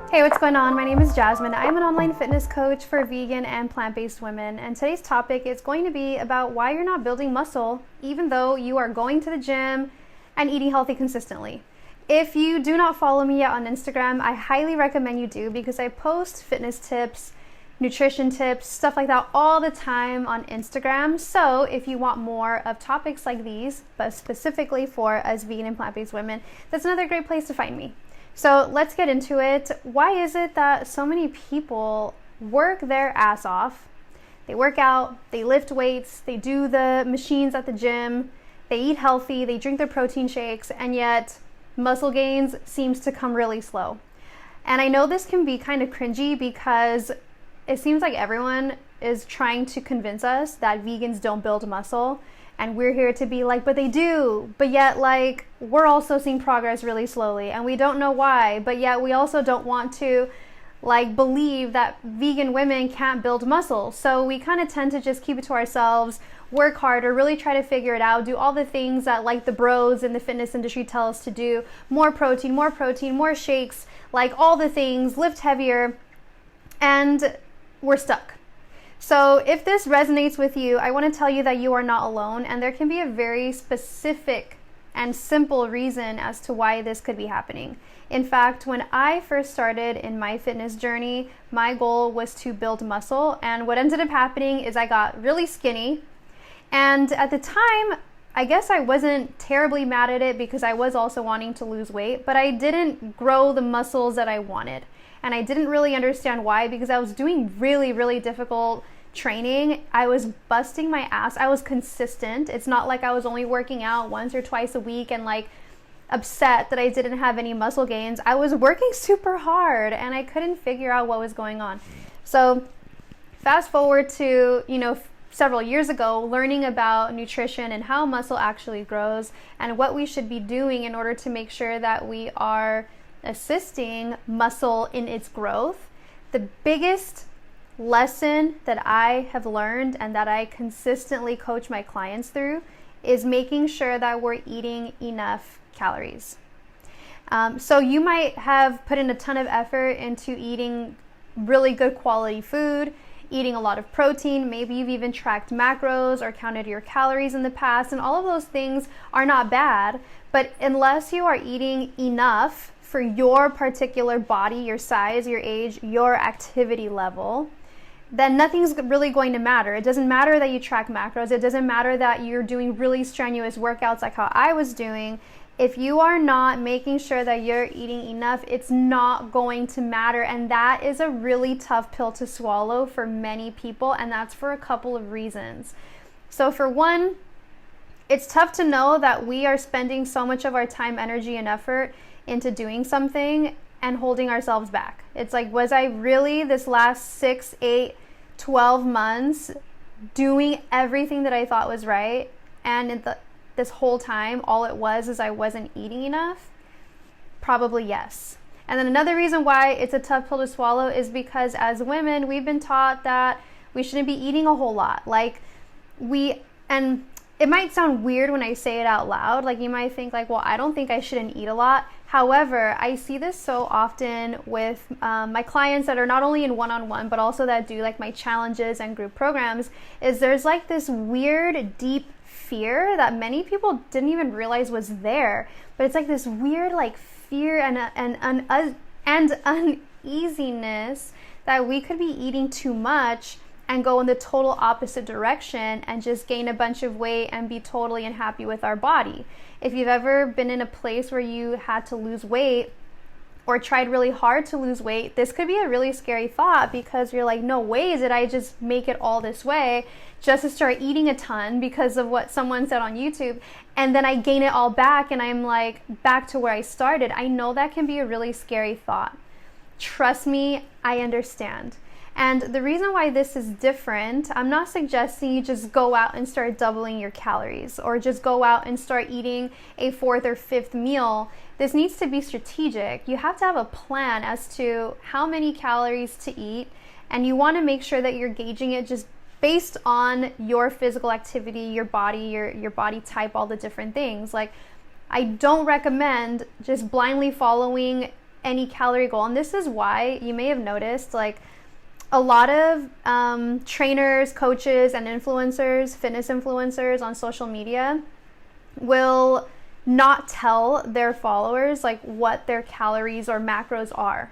Hey, what's going on? My name is Jasmine. I'm an online fitness coach for vegan and plant-based women, and today's topic is going to be about why you're not building muscle even though you are going to the gym and eating healthy consistently. If you do not follow me yet on Instagram, I highly recommend you do because I post fitness tips, nutrition tips, stuff like that all the time on Instagram. So if you want more of topics like these, but specifically for us vegan and plant-based women, that's another great place to find me. So let's get into it. Why is it that so many people work their ass off? They work out, they lift weights, they do the machines at the gym, they eat healthy, they drink their protein shakes, and yet muscle gains seems to come really slow. And I know this can be kind of cringy because it seems like everyone is trying to convince us that vegans don't build muscle. And we're here to be like, but they do. But yet, like, we're also seeing progress really slowly. And we don't know why. But yet, we also don't want to, like, believe that vegan women can't build muscle. So we kind of tend to just keep it to ourselves, work harder, really try to figure it out, do all the things that, like, the bros in the fitness industry tell us to do. More protein, more shakes, like, all the things, lift heavier. And we're stuck. So if this resonates with you, I want to tell you that you are not alone, and there can be a very specific and simple reason as to why this could be happening. In fact, when I first started in my fitness journey, my goal was to build muscle, and what ended up happening is I got really skinny. And at the time, I guess I wasn't terribly mad at it because I was also wanting to lose weight, but I didn't grow the muscles that I wanted. And I didn't really understand why, because I was doing really difficult training. I was busting my ass. I was consistent. It's not like I was only working out once or twice a week and like upset that I didn't have any muscle gains. I was working super hard and I couldn't figure out what was going on. So fast forward to, several years ago, learning about nutrition and how muscle actually grows and what we should be doing in order to make sure that we are assisting muscle in its growth. The biggest lesson that I have learned and that I consistently coach my clients through is making sure that we're eating enough calories. So you might have put in a ton of effort into eating really good quality food, eating a lot of protein. Maybe you've even tracked macros or counted your calories in the past, and all of those things are not bad, but unless you are eating enough for your particular body, your size, your age, your activity level, then nothing's really going to matter. It doesn't matter that you track macros. It doesn't matter that you're doing really strenuous workouts like how I was doing. If you are not making sure that you're eating enough, it's not going to matter. And that is a really tough pill to swallow for many people, and that's for a couple of reasons. So for one, it's tough to know that we are spending so much of our time, energy, and effort into doing something and holding ourselves back. It's like, was I really this last 6, 8, 12 months doing everything that I thought was right? And this whole time, all it was is I wasn't eating enough? Probably yes. And then another reason why it's a tough pill to swallow is because as women, we've been taught that we shouldn't be eating a whole lot. And it might sound weird when I say it out loud. Like, you might think like, well, I don't think I shouldn't eat a lot. However, I see this so often with my clients that are not only in one-on-one, but also that do like my challenges and group programs, is there's like this weird, deep fear that many people didn't even realize was there. But it's like this weird like fear and uneasiness that we could be eating too much and go in the total opposite direction and just gain a bunch of weight and be totally unhappy with our body. If you've ever been in a place where you had to lose weight or tried really hard to lose weight, this could be a really scary thought because you're like, no way did I just make it all this way just to start eating a ton because of what someone said on YouTube, and then I gain it all back and I'm like back to where I started. I know that can be a really scary thought. Trust me, I understand. And the reason why this is different, I'm not suggesting you just go out and start doubling your calories or just go out and start eating a 4th or 5th meal. This needs to be strategic. You have to have a plan as to how many calories to eat, and you want to make sure that you're gauging it just based on your physical activity, your body, your body type, all the different things. Like, I don't recommend just blindly following any calorie goal. And this is why you may have noticed, like, a lot of trainers, coaches, and influencers, fitness influencers on social media will not tell their followers like what their calories or macros are.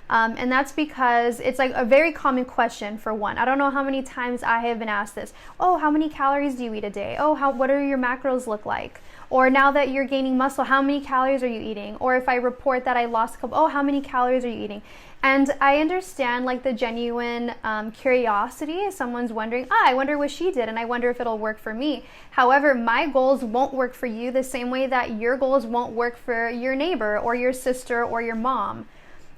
And that's because it's like a very common question for one. I don't know how many times I have been asked this. Oh, how many calories do you eat a day? Oh, what are your macros look like? Or now that you're gaining muscle, how many calories are you eating? Or if I report that I lost a couple, oh, how many calories are you eating? And I understand like the genuine curiosity if someone's wondering, I wonder what she did and I wonder if it'll work for me. However, my goals won't work for you the same way that your goals won't work for your neighbor or your sister or your mom.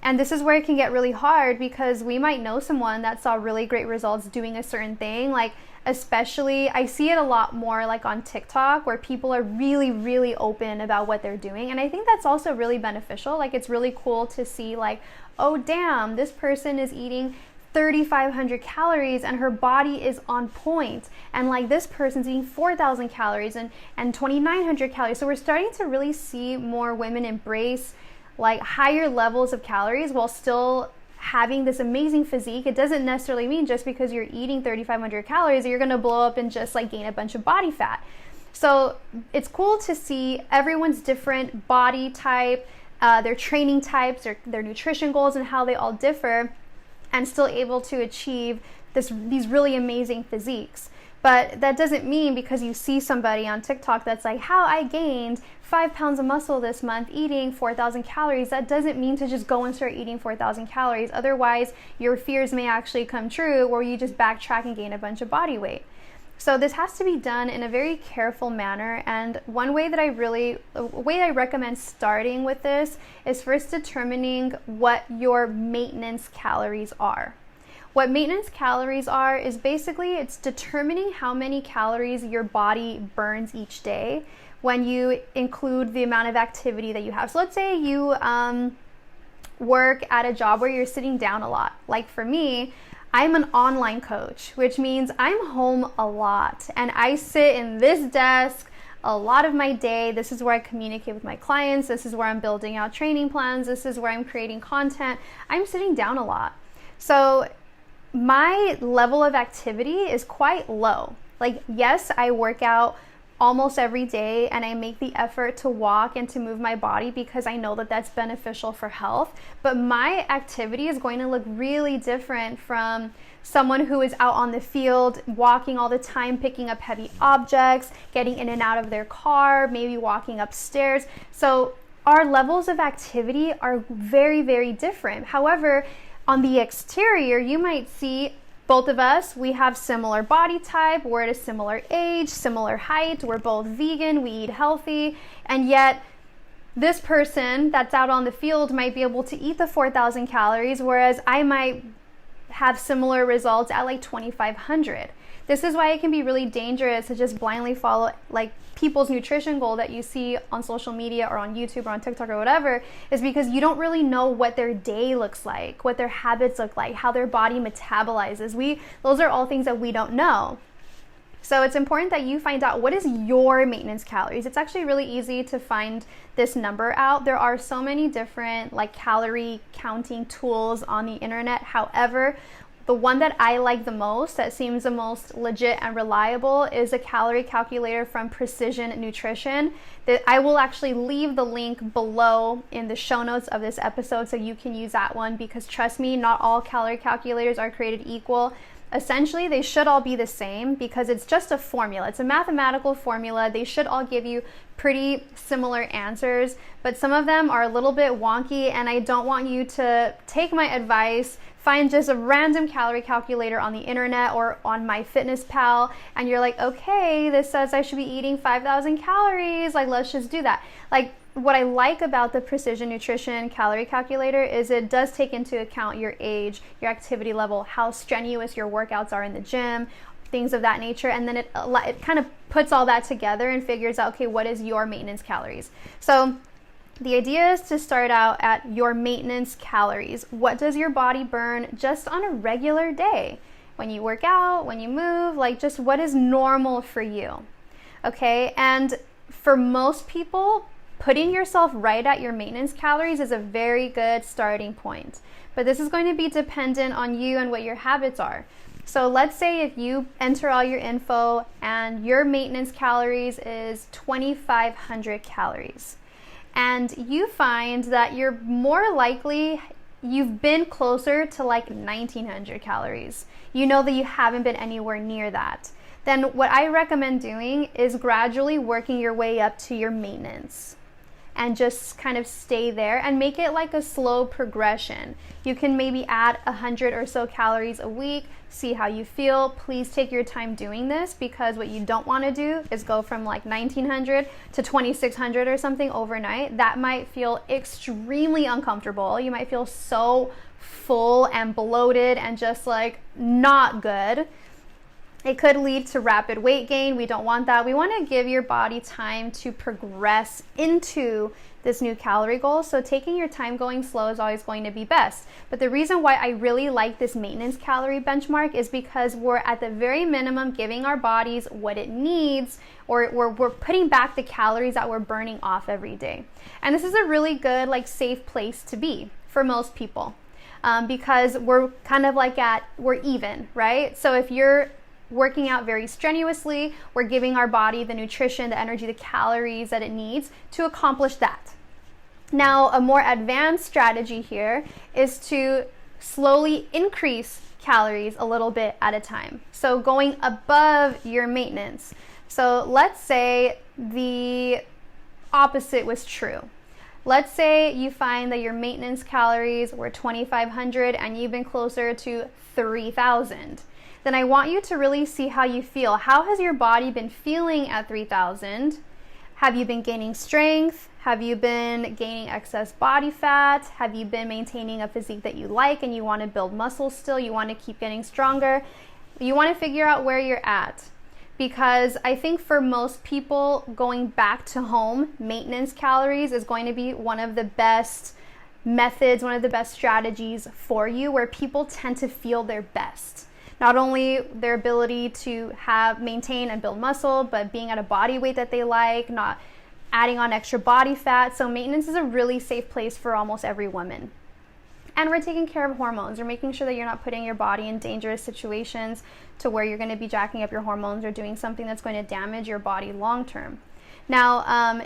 And this is where it can get really hard because we might know someone that saw really great results doing a certain thing. Like, especially, I see it a lot more like on TikTok where people are really, really open about what they're doing. And I think that's also really beneficial. Like, it's really cool to see like, oh, damn, this person is eating 3,500 calories and her body is on point. And like this person's eating 4,000 calories and 2,900 calories. So we're starting to really see more women embrace like higher levels of calories while still having this amazing physique. It doesn't necessarily mean just because you're eating 3,500 calories that you're gonna blow up and just like gain a bunch of body fat. So it's cool to see everyone's different body type, their training types, their nutrition goals and how they all differ and still able to achieve these really amazing physiques. But that doesn't mean because you see somebody on TikTok that's like, how I gained 5 pounds of muscle this month eating 4,000 calories. That doesn't mean to just go and start eating 4,000 calories. Otherwise, your fears may actually come true where you just backtrack and gain a bunch of body weight. So this has to be done in a very careful manner. And one way that I recommend starting with this is first determining what your maintenance calories are. What maintenance calories are is basically it's determining how many calories your body burns each day when you include the amount of activity that you have. So let's say you work at a job where you're sitting down a lot. Like for me, I'm an online coach, which means I'm home a lot and I sit in this desk a lot of my day. This is where I communicate with my clients. This is where I'm building out training plans. This is where I'm creating content. I'm sitting down a lot. So my level of activity is quite low. Like, yes, I work out almost every day and I make the effort to walk and to move my body because I know that that's beneficial for health. But my activity is going to look really different from someone who is out on the field, walking all the time, picking up heavy objects, getting in and out of their car, maybe walking upstairs. So our levels of activity are very, very different. However, on the exterior, you might see both of us, we have similar body type, we're at a similar age, similar height, we're both vegan, we eat healthy, and yet this person that's out on the field might be able to eat the 4,000 calories, whereas I might have similar results at like 2,500. This is why it can be really dangerous to just blindly follow like people's nutrition goal that you see on social media or on YouTube or on TikTok or whatever, is because you don't really know what their day looks like, what their habits look like, how their body metabolizes. Those are all things that we don't know. So it's important that you find out what is your maintenance calories. It's actually really easy to find this number out. There are so many different like calorie counting tools on the internet. However, the one that I like the most, that seems the most legit and reliable, is a calorie calculator from Precision Nutrition. I will actually leave the link below in the show notes of this episode so you can use that one, because trust me, not all calorie calculators are created equal. Essentially, they should all be the same because it's just a formula. It's a mathematical formula. They should all give you pretty similar answers, but some of them are a little bit wonky, and I don't want you to take my advice, find just a random calorie calculator on the internet or on MyFitnessPal, and you're like, okay, this says I should be eating 5,000 calories, like let's just do that. Like, what I like about the Precision Nutrition calorie calculator is it does take into account your age, your activity level, how strenuous your workouts are in the gym, things of that nature, and then it kind of puts all that together and figures out, okay, what is your maintenance calories? So the idea is to start out at your maintenance calories. What does your body burn just on a regular day? When you work out, when you move, like just what is normal for you? Okay, and for most people, putting yourself right at your maintenance calories is a very good starting point. But this is going to be dependent on you and what your habits are. So let's say if you enter all your info and your maintenance calories is 2,500 calories, and you find that you're more likely, you've been closer to like 1,900 calories. You know that you haven't been anywhere near that. Then what I recommend doing is gradually working your way up to your maintenance and just kind of stay there and make it like a slow progression. You can maybe add 100 or so calories a week, see how you feel. Please take your time doing this, because what you don't want to do is go from like 1,900 to 2,600 or something overnight. That might feel extremely uncomfortable. You might feel so full and bloated and just like not good. It could lead to rapid weight gain. We don't want that. We want to give your body time to progress into this new calorie goal. So taking your time going slow is always going to be best. But the reason why I really like this maintenance calorie benchmark is because we're at the very minimum giving our bodies what it needs, or we're putting back the calories that we're burning off every day. And this is a really good, like, safe place to be for most people, because we're kind of like we're even, right? So if you're working out very strenuously, we're giving our body the nutrition, the energy, the calories that it needs to accomplish that. Now, a more advanced strategy here is to slowly increase calories a little bit at a time. So going above your maintenance. So let's say the opposite was true. Let's say you find that your maintenance calories were 2,500 and you've been closer to 3,000. Then I want you to really see how you feel. How has your body been feeling at 3,000? Have you been gaining strength? Have you been gaining excess body fat? Have you been maintaining a physique that you like and you want to build muscle still? You want to keep getting stronger? You want to figure out where you're at. Because I think for most people, going back to home, maintenance calories is going to be one of the best methods, one of the best strategies for you, where people tend to feel their best. Not only their ability to maintain and build muscle, but being at a body weight that they like, not adding on extra body fat. So maintenance is a really safe place for almost every woman. And we're taking care of hormones. We're making sure that you're not putting your body in dangerous situations to where you're going to be jacking up your hormones or doing something that's going to damage your body long term. Now,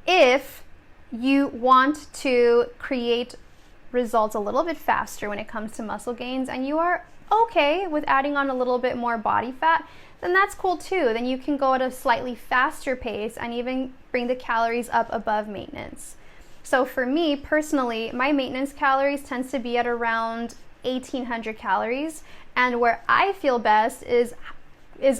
if you want to create results a little bit faster when it comes to muscle gains, and you are okay with adding on a little bit more body fat, then that's cool too. Then you can go at a slightly faster pace and even bring the calories up above maintenance. So for me personally, my maintenance calories tends to be at around 1,800 calories, and where I feel best is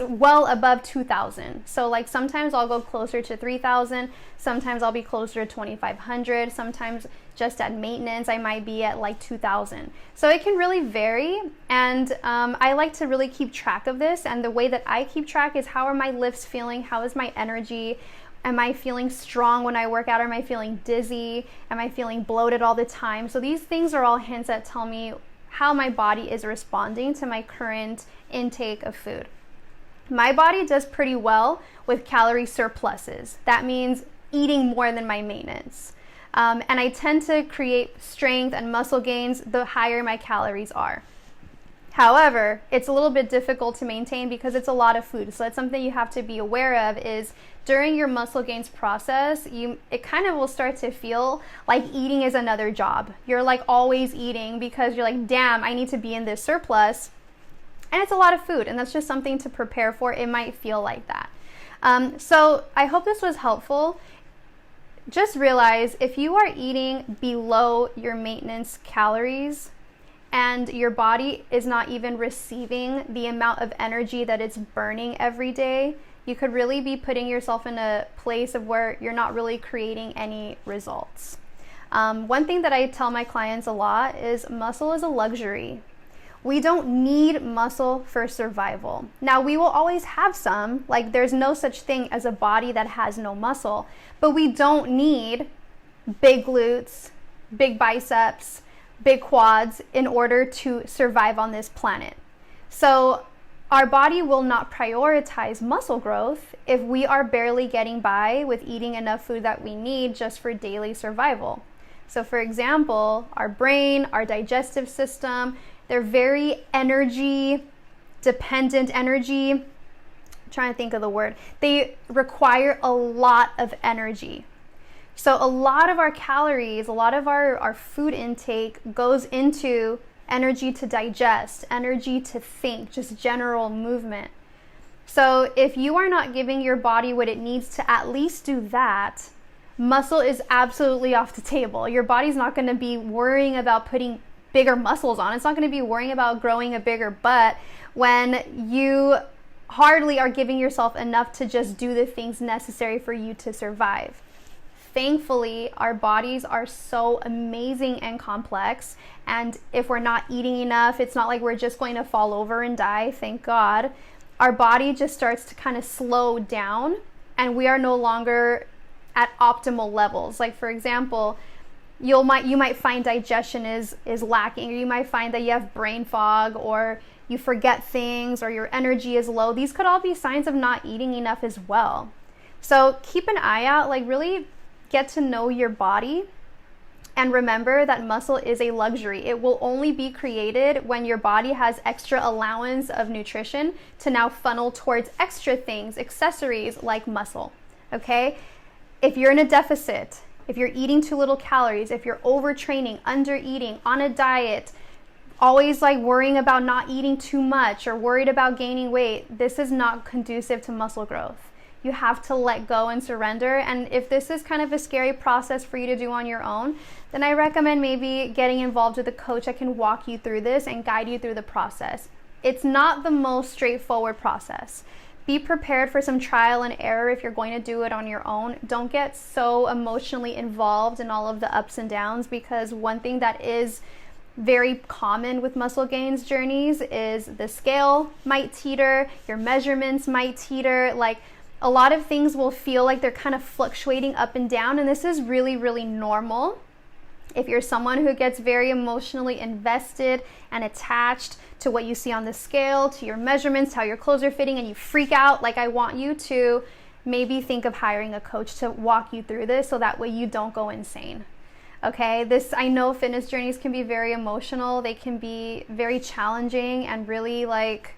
well above 2,000. So like sometimes I'll go closer to 3,000, sometimes I'll be closer to 2,500, sometimes just at maintenance I might be at like 2,000. So it can really vary, and I like to really keep track of this, and the way that I keep track is, how are my lifts feeling? How is my energy? Am I feeling strong when I work out? Am I feeling dizzy? Am I feeling bloated all the time? So these things are all hints that tell me how my body is responding to my current intake of food. My body does pretty well with calorie surpluses. That means eating more than my maintenance. And I tend to create strength and muscle gains the higher my calories are. However, it's a little bit difficult to maintain because it's a lot of food. So that's something you have to be aware of, is during your muscle gains process, it kind of will start to feel like eating is another job. You're like always eating because you're like, damn, I need to be in this surplus. And it's a lot of food, and that's just something to prepare for. It might feel like that. So I hope this was helpful. Just realize, if you are eating below your maintenance calories and your body is not even receiving the amount of energy that it's burning every day, you could really be putting yourself in a place of where you're not really creating any results. One thing that I tell my clients a lot is muscle is a luxury. We don't need muscle for survival. Now, we will always have some, like there's no such thing as a body that has no muscle, but we don't need big glutes, big biceps, big quads in order to survive on this planet. So Our body will not prioritize muscle growth if we are barely getting by with eating enough food that we need just for daily survival. So for example, our brain, our digestive system, they're very energy dependent, I'm trying to think of the word. They require a lot of energy. So a lot of our calories, a lot of our food intake goes into energy to digest, energy to think, just general movement. So if you are not giving your body what it needs to at least do that, muscle is absolutely off the table. Your body's not going to be worrying about putting bigger muscles on. It's not going to be worrying about growing a bigger butt when you hardly are giving yourself enough to just do the things necessary for you to survive. Thankfully, our bodies are so amazing and complex, and if we're not eating enough, it's not like we're just going to fall over and die, thank God. Our body just starts to kind of slow down, and we are no longer at optimal levels. Like for example, you might find digestion is lacking, or you might find that you have brain fog, or you forget things, or your energy is low. These could all be signs of not eating enough as well. So keep an eye out, like really get to know your body, and remember that muscle is a luxury. It will only be created when your body has extra allowance of nutrition to now funnel towards extra things, accessories like muscle, okay? If you're in a deficit, if you're eating too little calories, if you're overtraining, under eating, on a diet, always like worrying about not eating too much or worried about gaining weight, this is not conducive to muscle growth. You have to let go and surrender. And if this is kind of a scary process for you to do on your own, then I recommend maybe getting involved with a coach that can walk you through this and guide you through the process. It's not the most straightforward process. Be prepared for some trial and error if you're going to do it on your own. Don't get so emotionally involved in all of the ups and downs, because one thing that is very common with muscle gains journeys is the scale might teeter, your measurements might teeter, like a lot of things will feel like they're kind of fluctuating up and down, and this is really, really normal. If you're someone who gets very emotionally invested and attached to what you see on the scale, to your measurements, how your clothes are fitting, and you freak out, like I want you to maybe think of hiring a coach to walk you through this so that way you don't go insane. Okay, I know fitness journeys can be very emotional. They can be very challenging and really like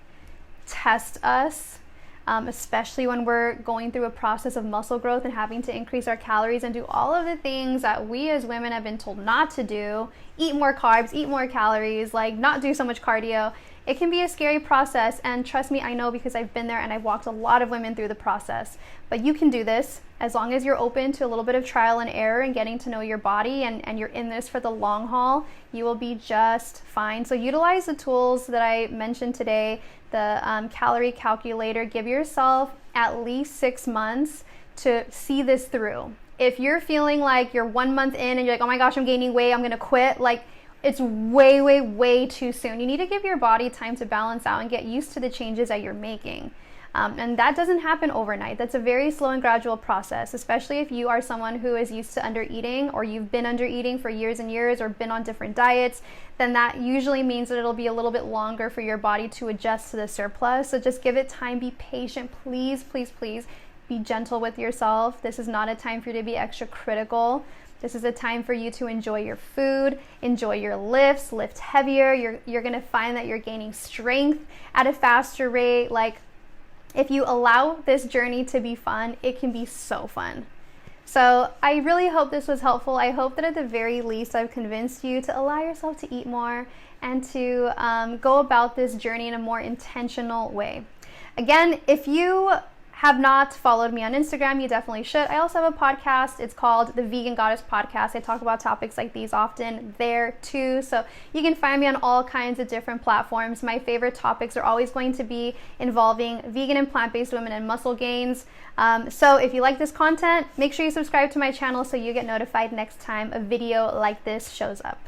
test us. Especially when we're going through a process of muscle growth and having to increase our calories and do all of the things that we as women have been told not to do, eat more carbs, eat more calories, like not do so much cardio. It can be a scary process, and trust me, I know, because I've been there and I've walked a lot of women through the process. But you can do this as long as you're open to a little bit of trial and error and getting to know your body, and you're in this for the long haul. You will be just fine. So utilize the tools that I mentioned today, the calorie calculator. Give yourself at least 6 months to see this through. If you're feeling like you're 1 month in and you're like, oh my gosh, I'm gaining weight, I'm gonna quit, like it's way, way, way too soon. You need to give your body time to balance out and get used to the changes that you're making. And that doesn't happen overnight. That's a very slow and gradual process, especially if you are someone who is used to under eating, or you've been under eating for years and years, or been on different diets. Then that usually means that it'll be a little bit longer for your body to adjust to the surplus. So just give it time, be patient, please, please, please be gentle with yourself. This is not a time for you to be extra critical. This is a time for you to enjoy your food, enjoy your lifts, lift heavier. You're gonna find that you're gaining strength at a faster rate. Like, if you allow this journey to be fun, it can be so fun. So I really hope this was helpful. I hope that at the very least I've convinced you to allow yourself to eat more and to go about this journey in a more intentional way. Again, if you have not followed me on Instagram, you definitely should. I also have a podcast. It's called the Vegan Goddess Podcast. I talk about topics like these often there too. So you can find me on all kinds of different platforms. My favorite topics are always going to be involving vegan and plant-based women and muscle gains. So if you like this content, make sure you subscribe to my channel so you get notified next time a video like this shows up.